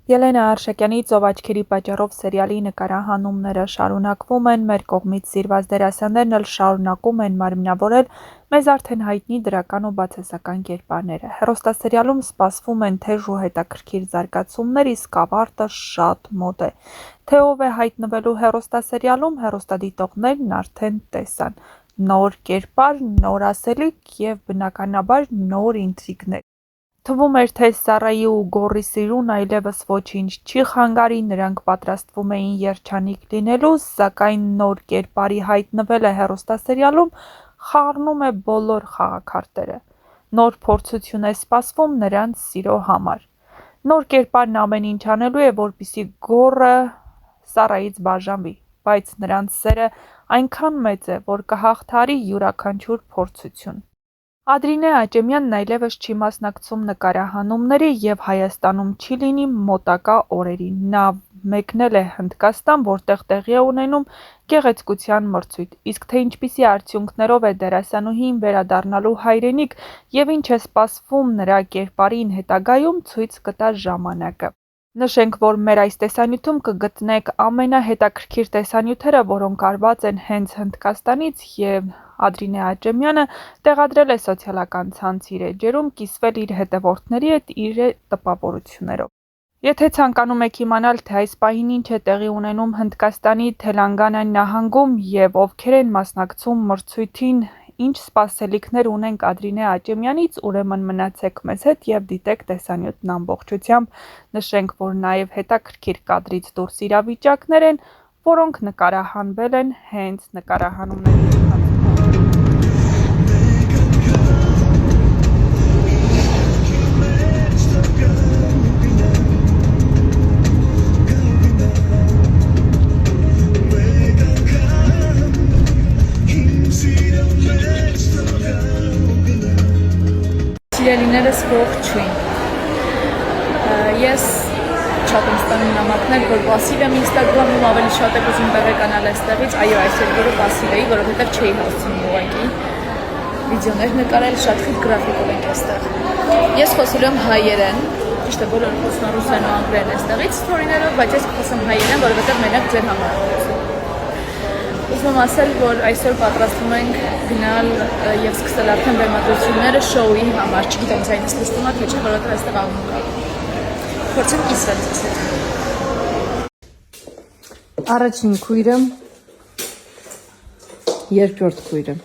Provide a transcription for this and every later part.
Ելենա Արշակյանի «Ծով աչքերի պատճառով» սերիալի նկարահանումները շարունակվում են, մեր կողմից սիրված դերասաններն էլ շարունակում են մարմնավորել մեզ արդեն հայտնի դրական ու բացասական կերպարները։ Հեռուստասերիալում սպասվում են թեժ ու հետաքրքիր զարգացումներ, իսկ ավարտը շատ մոտ է։ Թե ով է հայտնվելու հեռուստասերիալում, հեռուստադիտողներն արդեն տեսան։ Նոր կերպար, նոր ասելիք և բնականաբար նոր ինտրիգներ։ Թվում էր, թե Սառայի ու Գոռի սիրուն այլևս ոչինչ չի խանգարի, նրանք պատրաստվում էին երջանիկ լինելու, սակայն նոր կերպարի հայտնվելը հեռուստասերիալում խառնում է բոլոր խաղաքարտերը։ Նոր փորձություն է սպասվում նրանց սիրո համար։ Նոր կերպարն ամեն ինչ անելու է, որպեսզի Գոռը Սառայից բաժանվի, բայց նրանց սերը այնքան մեծ է, որ կհաղթահարի յուրաքանչյուր փորձություն։ Ադրինե Աճեմյանն այլևս չի մասնակցում նկարահանումների և Հայաստանում չի լինի մոտակա օրերին։ Նա մեկնել է Հնդկաստան, որտեղ տեղի է ունենում գեղեցկության մրցույթ, իսկ թե ինչպիսի արդյունքներով է դերասանուհին վերադառնալու հայրենիք և ինչ է սպասվում նրա կերպարին հետագայում, ցույց կտա ժամանակը։ Նշենք, որ մեր այս տեսանյութում կգտնեք ամենահետաքրքիր տեսանյութերը, որոնք արված են հենց Հնդկաստանից, և Ադրինե Աճեմյանը տեղադրել է սոցիալական ցանց իր էջերում, կիսվել իր հետևորդների հետ իր տպավորություններով։ Եթե ցանկանում եք իմանալ, թե այս պահին ինչ է տեղի ունենում Հնդկաստանի Թելանգանա նահանգում և ովքեր են մասնակցում մրցույթին, ինչ սպասելիքներ ունենք Ադրինե Աճեմյանից, ուրեմն մնացեք մեզ հետ և դիտեք տեսանյութն ամբողջությամբ։ Նշենք, որ նաև հետաքրքիր կադրից դուրս իրավիճակներ են, որոնք նկարահանվել են հենց նկարահանումների ընթացքում։ Սիրելիներս ողջույն։ Ես շատ եմ ստանում նամակներ, որ պասիվ եմ Instagram-ում, ավելի շատ եք ուզում տեղեկանալ այստեղից։ Այո, այսօր գորը պասիվ էի, որովհետև չէի հասցնում ուղղակի վիդեոներ նկարել, շատ խիտ գրաֆիկով ենք այստեղ։ Ես խոսելու եմ հայերեն, ճիշտ է, բոլորը խոսում են ռուսերեն ու անգլերեն այստեղից սթորիներով, բայց ես կխոսեմ հայերեն, որովհետև մենակ ձեր համար եմ խոսում։ Ուզում եմ ասել, որ այսօր պատրաստվում ենք գնալ և սկսել արդեն բեմադրությունները շոուի համար, չգիտեմ ձայնս լսվում է, թե չէ, որովհետև այստեղ աղմուկ կա։ Փորձեմ կիսվել ձեզ հետ։ Առաջին քույրը, երկրորդ քույրը։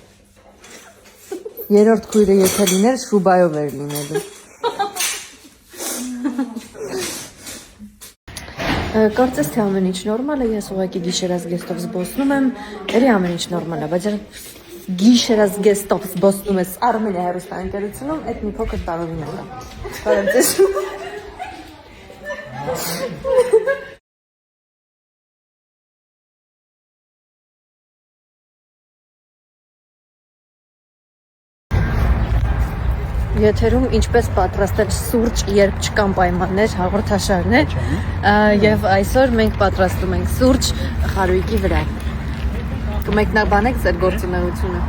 Երրորդ քույրը եթե լիներ, շուբայով էր լինելու։ Կարծես թե ամեն ինչ նորմալ է, ես ուղղակի գիշերազգեստով զբոսնում եմ, երի ամեն ինչ նորմալ է, բայց գիշերազգեստով զբոսնում ես Արմենիա հեռուստաընկերությունում, այդ մի փոքր տարօրինակ է։ Բարև ձեզ։ Եթերում ինչպես պատրաստել սուրճ, երբ չկան պայմաններ, հաղորդաշարն է, և այսօր մենք պատրաստում ենք սուրճ խարույկի վրա։ Կմեկնաբանեք ձեր գործունեությունը։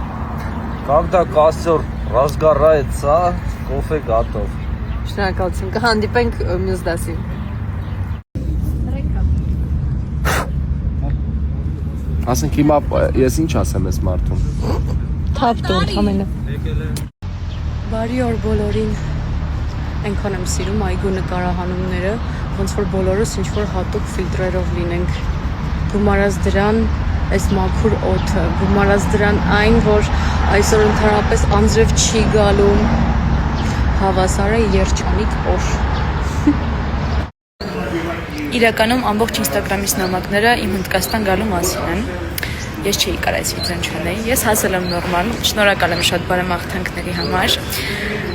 Когда կասոր разгорается, кофе готов։ Շնորհակալություն, կհանդիպենք մյուս դասին։ Ասենք հիմա ես ինչ ասեմ ես մարդուն։ Թափ տուն, ամենը։ Բարի օր բոլորին, այնքան եմ սիրում այգու նկարահանումները, ոնց որ բոլորս ինչ-որ հատուկ ֆիլտրերով լինենք, գումարած դրան այս մաքուր օդը, գումարած դրան այն, որ այսօր ընդհանրապես անձրև չի գալու, հավասար է երջանիկ օր։ Իրականում ամբողջ Instagram-ից նամակները իմ Հնդկաստան գալու մասին են։ Ես չէի կարայց վիդեոն չանեի, ես հասել եմ նորմալ, շնորհակալ եմ շատ բարեմաղթանքների համար։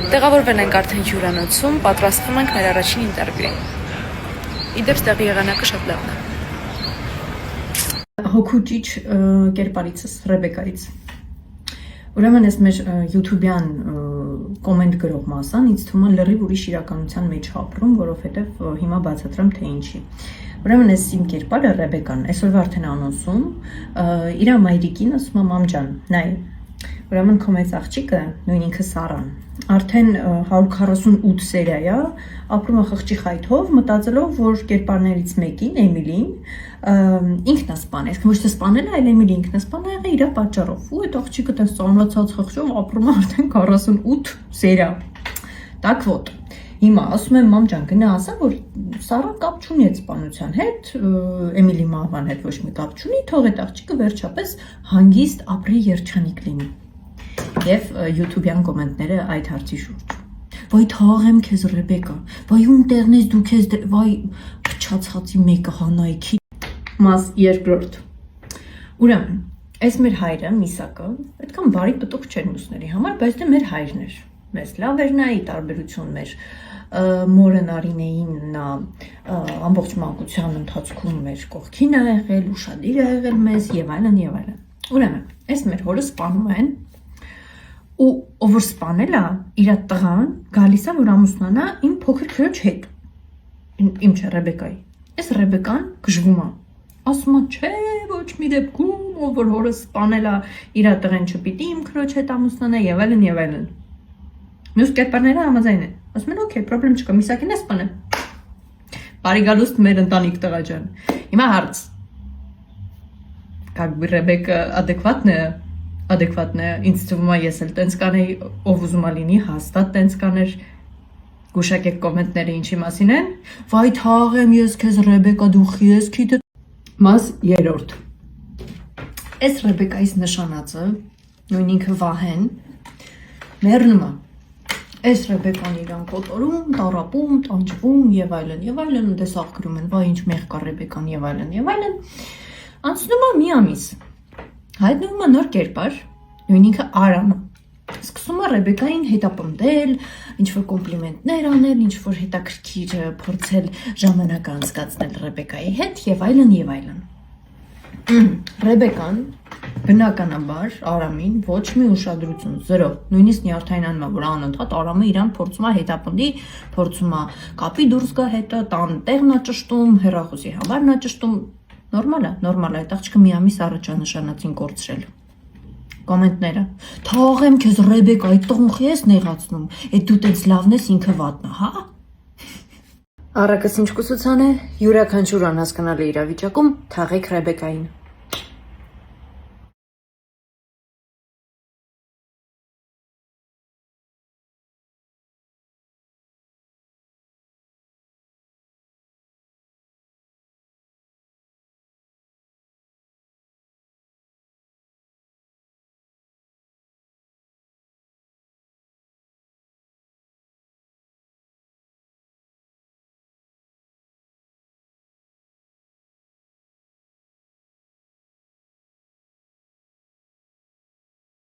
Տեղավորվել ենք արդեն հյուրանոցում, պատրաստվում ենք մեր առաջին ինտերվյուին։ Իդեպ տեղի եղանակը շատ լավն է։ Հոգուճիչ կերպարիցս, Ռեբեկայից։ Ուրեմն ես մեր YouTube-յան կոմենտ գրող մասան, ինձ թվում է լրիվ ուրիշ իրականության մեջ ապրում, որովհետև հիմա բացատրեմ թե ինչի։ Ուրեմն ես իմ կերպարը Ռեբեկան, այսօրվա արդեն անոնսում, իր մայրիկին ասում եմ մամ ջան, նայ, Ուրեմն քո մեծ աղջիկը, նույն ինքը Սարան, արդեն 148 սերիա է, ապրում է խղճի խայթով, մտածելով, որ կերպարներից մեկին, Էմիլին, ինքն է սպանել, ոչ թե սպանել է, այլ Էմիլի ինքն է սպանել, եղել իր պատճառով։ Ու այդ աղջիկը տես ծանրացած խղճով ապրում է արդեն 48 սերիա։ Так вот, հիմա ասում եմ մամ ջան, գնա ասա, որ Սարան կապ չունի այդ սպանության հետ, Էմիլի մահվան հետ ոչ մի կապ չունի, թող այդ աղջիկը վերջապես հանգիստ ապրի երջանիկ լինի։ Եվ YouTube-յան կոմենտները այդ հարցի շուրջ։ Վայ թաղեմ քեզ Ռեբեկա, վայ ում տեղն ես դու քեզ, վայ փչացածի մեկը Հանայքի։ Մաս երկրորդ։ Ուրեմն, այս մեր հայրը Միսակը, այդքան բարի պտուղ չէր մյուսների համար, բայց դա մեր հայրն էր։ Մեզ լավ էր նայի տարբերություն մեր մորը Նարինեին նա ամբողջ մանկության ընթացքում մեր կողքին է եղել, ուշադիր է եղել մեզ եւ այլն եւ այլն։ Ուրեմն, այս մեր հորը սպանում են ու ով որ սպանել է, իր տղան գալիս է որ ամուսնանա իմ փոքր քրոջ հետ։ Իմ չէ Ռեբեկայի։ Այս Ռեբեկան գժվում է։ Ասում է, չէ, ոչ մի դեպքում ով որ հորը սպանել է, իր տղեն չպիտի իմ քրոջ հետ ամուսնանա եւ այլն եւ այլն։ Մյուս կերպարները համաձայն են։ Ասում են, օքեյ, պրոբլեմ չկա, Միսակին է սպանել։ Բարի գալուստ մեր ընտանիք տղա ջան։ Հիմա հարց։ Как бы Ռեբեկա adekvatն է, ինձ թվում է ես էլ տենց կանեի, ով ուզում է լինի, հաստատ տենց կաներ։ Գուշակեք կոմենտները ինչի մասին են։ Վայ թաղեմ ես քեզ Ռեբեկա դու խի ես քիթ։ Մաս երրորդ։ Այս Ռեբեկայից նշանածը, նույն ինքը Վահեն, մեռնում է։ Այս Ռեբեկան իրան կոտորում, տարապում, տանջվում եւ այլն, դեսախ գրում են, վայ ինչ մեղ կա Ռեբեկան եւ այլն։ Անցնում է մի ամիս։ Հայտնվում է նոր կերպար, նույն ինքը Արամը։ Սկսում է Ռեբեկային հետապնդել, ինչ-որ կոմպլիմենտներ անել, ինչ-որ հետաքրքիր փորձել ժամանակ անցկացնել Ռեբեկայի հետ եւ այլն։ Ռեբեկան բնականաբար Արամին ոչ մի ուշադրություն, 0, նույնիսկ նյարդայնանում է, որ անընդհատ Արամը իրան փորձում է հետապնդի, փորձում է կապի դուրս գա հետը, տան տեղն է ճշտում, հեռախոսի համարն է ճշտում, նորմալ է, այդ աղջիկը մի ամիս առաջ է նշանացին կորցրել։ Կոմենտները. Թաղեմ քեզ Ռեբեկա, այդ տղունքի ես նեղացնում, այդ դու տենց լավն ես ինքը վատնա, հա։ Առակս ինչ կուսուցան է, յուրաքանչյուր անհասկանալի իրավիճակում թաղեք Ռեբեկային։